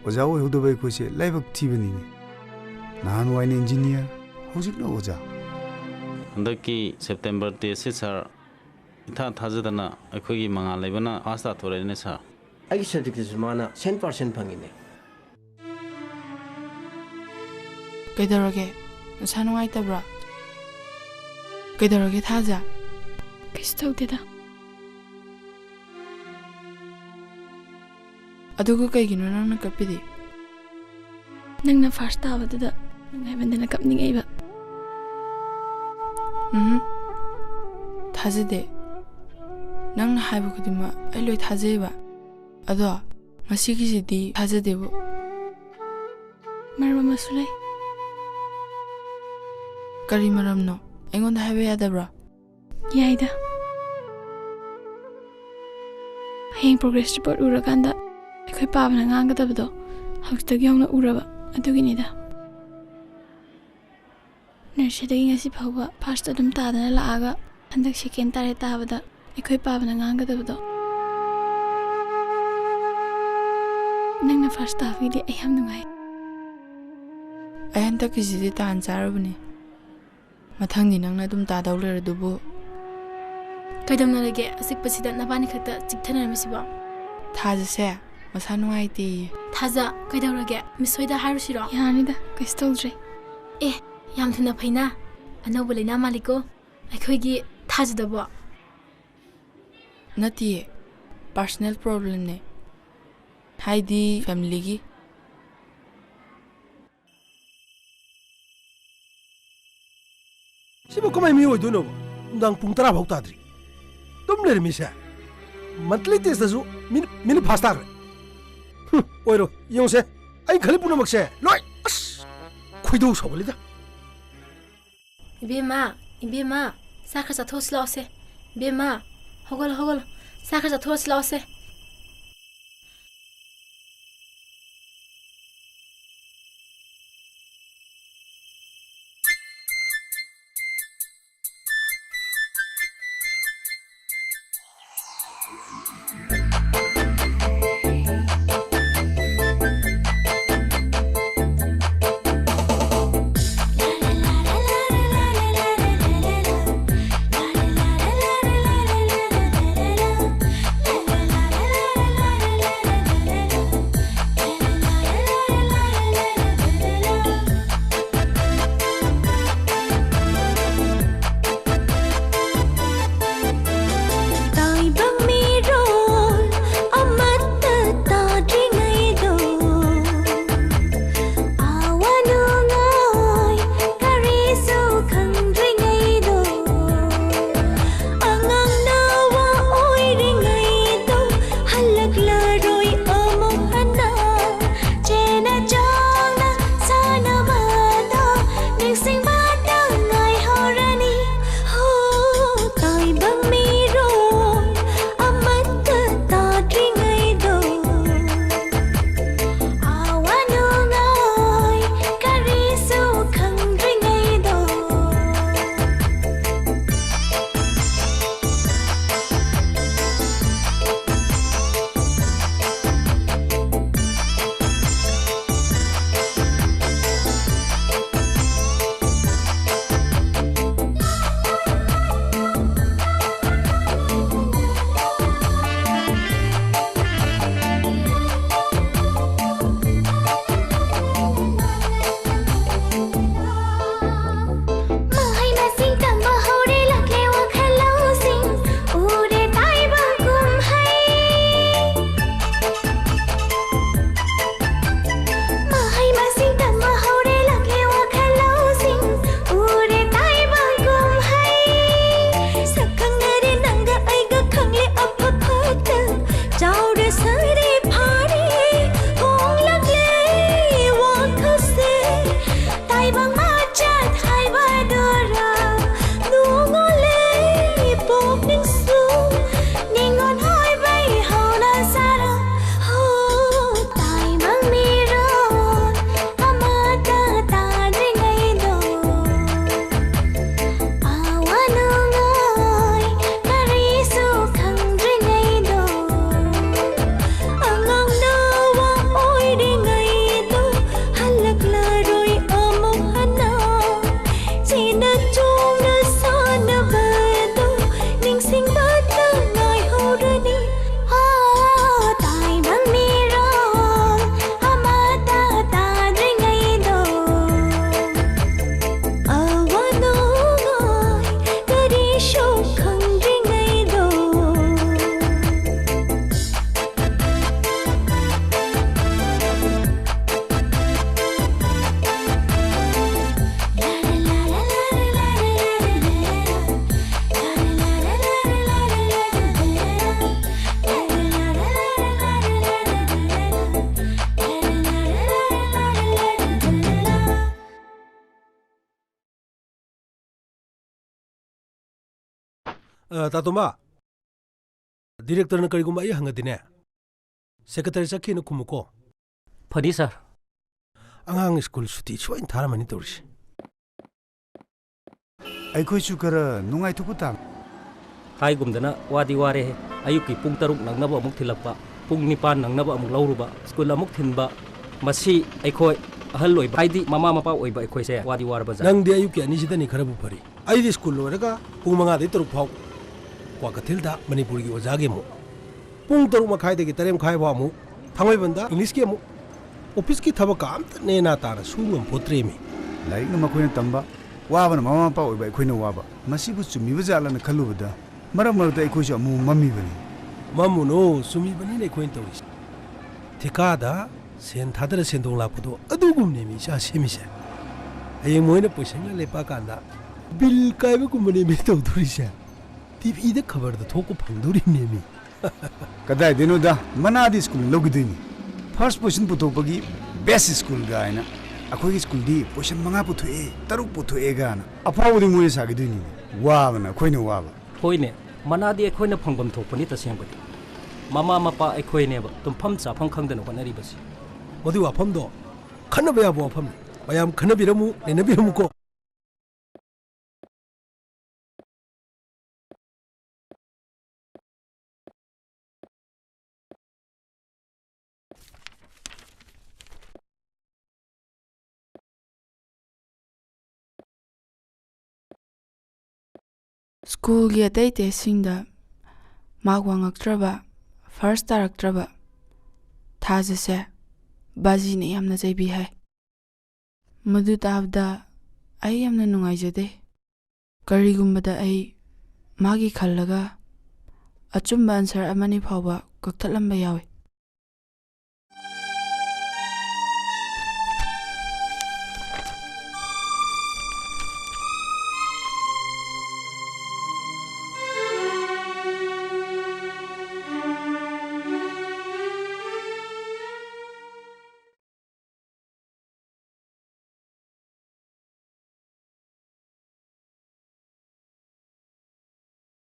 oja o hudo bai khoi se laibak thi bani ne nan wine engineer hojik no oja andaki September te se sir itha thajadana akhoi gi manga leibana asta thore ne sir ai certificate mana 100% phangine Kaidarage, sanu ngai tabra. Kaidarage thaja. Kistau deda. Adugu kaigino nang kapidi. Nang na first tabada ngai bandana kapning aiba. Thajade. Nang haibu kudima ai loi thajeba. Ado ngasi gi sidi thajadebo. Marwa masulai. Kari maram no engon da haiba yadabra. Yaida. Hang progress report uraganda akhoi pabana nganga dabado hawtagi yongna uraba aduginida. Nursery ngasi phawba first adum tadana laaga handak second tare tabada akhoi pabana nganga dabado ꯐꯥꯔꯁ ꯇꯥꯕꯒꯤꯗꯤ ꯑꯩ ꯌꯥꯝ ꯅꯨꯡꯉꯥꯏ ꯑꯩ ꯍꯟꯗꯛꯀꯤꯁꯤꯗꯤ ꯇꯥꯟ ꯆꯥꯔꯕꯅꯤ ꯃꯊꯪꯗꯤ ꯅꯪꯅ ꯑꯗꯨꯝ ꯇꯥꯗꯧ ꯂꯩꯔꯗꯨꯕꯨ ꯀꯩꯗꯧꯅꯔꯒꯦ ꯑꯆꯤꯛꯄꯁꯤꯗ ꯅꯕꯥꯅꯤ ꯈꯛꯇ ꯆꯤꯛꯊꯅꯔꯝꯃꯤꯁꯤꯕꯣ ꯊꯥꯖꯁꯦ ꯃꯁꯥ ꯅꯨꯡꯉꯥꯏꯇꯦꯌꯦ ꯊꯥꯖ ꯀꯩꯗꯧꯔꯒꯦ ꯃꯤꯁ ꯍꯣꯏꯗ ꯍꯥꯏꯔꯨꯁꯤꯔꯣ ꯌꯥꯅꯤꯗ ꯀꯩꯁꯨ ꯇꯧꯗ꯭ꯔꯦ ꯑꯦ ꯌꯥꯝ ꯊꯨꯅ ꯐꯩꯅ ꯑꯅꯧꯕ ꯂꯩꯅꯥ ꯃꯥꯜꯂꯤꯀꯣ ꯑꯩꯈꯣꯏꯒꯤ ꯊꯥꯖꯗꯕꯣ ꯅꯠꯇꯤꯌꯦ ꯄꯥꯔꯁꯣꯅꯦꯜ ꯄ꯭ꯔꯣꯕ꯭ꯂꯦꯝꯅꯦ ꯍꯥꯏꯗꯤ ꯐꯦꯃꯤꯂꯤꯒꯤ सिबो कमाय मी ओइदुनो उंदां पुंग 10 फाव ताद्रि तुम लेर मिसे मंथली टेस्ट दसु मिनि फास्ट ताग्रे ओइरो योंसे आई खलि पुनो मक्से लोय अस खुइदौ सवलिदा इबेमा साखर चाथोस लाओसे इबेमा होगल साखर चाथोस लाओसे तातोमा डायरेक्टर न करिगुमा आई हंगदिने सेक्रेटरी सखी न कुमुको फदी सर अंगांग स्कूल सुटी सोइन थारामनि तोरसि ꯑꯩꯈꯣꯏꯁꯨ ꯈꯔ ꯅꯨꯡꯉꯥꯏꯊꯣꯛꯄ ꯇꯥꯕ हाईगुमदना वादी वारे है अयुकी पुंग तरुक नंगनब अमुक थिलक्पा ꯄꯨꯡ 9 ꯅꯪꯅꯕ ꯑꯃꯨꯛ ꯂꯧꯔꯨꯕ ꯁ꯭ꯀꯨꯜ ꯑꯃꯨꯛ ꯊꯤꯟꯕ ꯃꯁꯤ ꯑꯩꯈꯣꯏ ꯑꯍꯜ ꯑꯣꯏꯕ ꯍꯥꯏꯗꯤ ꯃꯃꯥ ꯃꯄꯥ ꯑꯣꯏꯕ ꯑꯩꯈꯣꯏꯁꯦ ꯋꯥꯗꯤ ꯋꯥꯔꯕꯖꯥꯠꯅꯤ ꯅꯪꯗꯤ ꯑꯌꯨꯛꯀꯤ ꯑꯅꯤꯁꯤꯗꯅꯤ ꯈꯔꯕꯨ ꯐꯔꯤ ꯑꯩꯗꯤ ꯁ꯭ꯀꯨꯜ ꯂꯣꯏꯔꯒ ꯄꯨꯡ 5ꯗꯒꯤ 3 ꯐꯥꯎ ꯀ꯭ꯋꯥꯀꯩꯊꯦꯜꯗ ꯃꯅꯤꯄꯨꯔꯒꯤ ꯑꯣꯖꯥꯒꯤ ꯑꯃꯨꯛ ꯄꯨꯡ 3:30ꯗꯒꯤ 8:30 ꯐꯥꯎ ꯑꯃꯨꯛ ꯊꯥꯡꯃꯩꯕꯟꯗ ꯏꯪꯂꯤꯁꯀꯤ ꯑꯃꯨꯛ ꯑꯣꯐꯤꯁꯀꯤ ꯊꯕꯛꯀ ꯑꯝꯇ ꯅꯦꯅꯥ ꯇꯥꯅ ꯁꯨ ꯉꯝꯄꯣꯠꯇ꯭ꯔꯦꯃꯤ ꯂꯥꯏꯔꯤꯛꯅ ꯃꯈꯣꯏꯅ ꯇꯝꯕ ꯋꯥꯕꯅ ꯃꯃꯥ ꯃꯄꯥ ꯑꯣꯏꯕ ꯑꯩꯈꯣꯏꯅ ꯋꯥꯕ ꯃꯁꯤꯕꯨ ꯆꯨꯝꯃꯤꯕ ꯖꯥꯠꯂꯅ ꯈꯜꯂꯨꯕꯗ ꯃꯔꯛ ꯃꯔꯛꯇ ꯑꯩꯈꯣꯏꯁꯨ ꯑꯃꯨꯛ ꯃꯝꯃꯤꯕꯅꯤ ꯃꯝꯃꯨꯅꯣ ꯆꯨꯝꯃꯤꯕꯅꯤꯅ ꯑꯩꯈꯣꯏꯅ ꯇꯧꯔꯤꯁꯦ ꯊꯤꯀꯥꯗ ꯁꯦꯟ ꯊꯥꯗꯔ ꯁꯦꯟꯗꯣꯡ ꯂꯥꯛꯄꯗꯣ ꯑꯗꯨꯒꯨꯝꯅꯦꯃꯤ ꯏꯆꯥ ꯁꯦꯝꯃꯤꯁꯦ ꯍꯌꯦꯡ ꯃꯣꯏꯅ ꯄꯣꯏꯁꯟꯒ ꯂꯦꯞꯄꯀꯥꯟꯗ ꯕꯤꯜ ꯀꯥꯏꯕꯒꯨꯝꯕꯅꯦꯃꯤ ꯇꯧꯗꯣꯔꯤꯁꯦ ꯇꯤꯚꯤꯗ ꯈꯕꯔꯗ ꯊꯣꯛꯄ ꯐꯪꯗꯣꯔꯤꯅꯦꯃꯤ ꯀꯗꯥꯏꯗꯩꯅꯣꯗ ꯃꯅꯥꯗꯤ ꯁ꯭ꯀꯨꯜ ꯂꯧꯈꯤꯗꯣꯏꯅꯤ ꯐꯥꯔꯁ ꯄꯣꯖꯤꯁꯟ ꯄꯨꯊꯣꯛꯄꯒꯤ ꯕꯦꯁ ꯁ꯭ꯀꯨꯜꯒ ꯍꯥꯏꯅ ꯑꯩꯈꯣꯏꯒꯤ ꯁ꯭ꯀꯨꯜꯗꯤ ꯄꯣꯖꯤꯁꯟ 5 ꯄꯨꯊꯣꯛꯑꯦ 6 ꯄꯨꯊꯣꯛꯑꯦ ꯒꯥꯅ ꯑꯐꯥꯎꯕꯗꯤ ꯃꯣꯏꯅ ꯁꯥꯈꯤꯗꯣꯏꯅꯤ ꯋꯥꯕꯅ ꯑꯩꯈꯣꯏꯅ ꯋꯥꯕ ꯍꯣꯏꯅꯦ ꯃꯅꯥꯗꯤ ꯑꯩꯈꯣꯏꯅ ꯐꯪꯐꯝ ꯊꯣꯛꯄꯅꯤ ꯇꯁꯦꯡꯕꯗꯤ ꯃꯃꯥ ꯃꯄꯥ ꯑꯩꯈꯣꯏꯅꯦꯕ ꯇꯨꯝꯐꯝ ꯆꯥꯐꯝ ꯈꯪꯗꯅ ꯍꯣꯠꯅꯔꯤꯕꯁꯤ ꯃꯗꯨ ꯋꯥꯐꯝꯗꯣ ꯈꯟꯅꯕ ꯌꯥꯕ ꯋꯥꯐꯝꯅꯤ ꯃꯌꯥꯝ ꯈꯟꯅꯕꯤꯔꯝꯃꯨ ꯅꯩꯅꯕꯤꯔꯝꯃꯨꯀꯣ ꯁ꯭ꯀꯨꯜꯒꯤ ꯑꯇꯩ ꯇꯦꯁꯁꯤꯡꯗ ꯃꯥꯔꯛ ꯋꯥꯡꯉꯛꯇ꯭ꯔꯕ ꯐꯥꯔꯁ ꯇꯥꯔꯛꯇ꯭ꯔꯕ ꯊꯥꯖꯁꯦ ꯕꯥꯖꯤꯅ ꯌꯥꯝꯅ ꯆꯩꯕꯤ ꯍꯥꯏ ꯃꯗꯨ ꯇꯥꯕꯗ ꯑꯩ ꯌꯥꯝꯅ ꯅꯨꯡꯉꯥꯏꯖꯗꯦ ꯀꯔꯤꯒꯨꯝꯕꯗ ꯑꯩ ꯃꯥꯒꯤ ꯈꯜꯂꯒ ꯑꯆꯨꯝꯕ ꯑꯟꯁꯔ ꯑꯃꯅꯤ ꯐꯥꯎꯕ ꯀꯛꯊꯠꯂꯝꯕ ꯌꯥꯎꯏ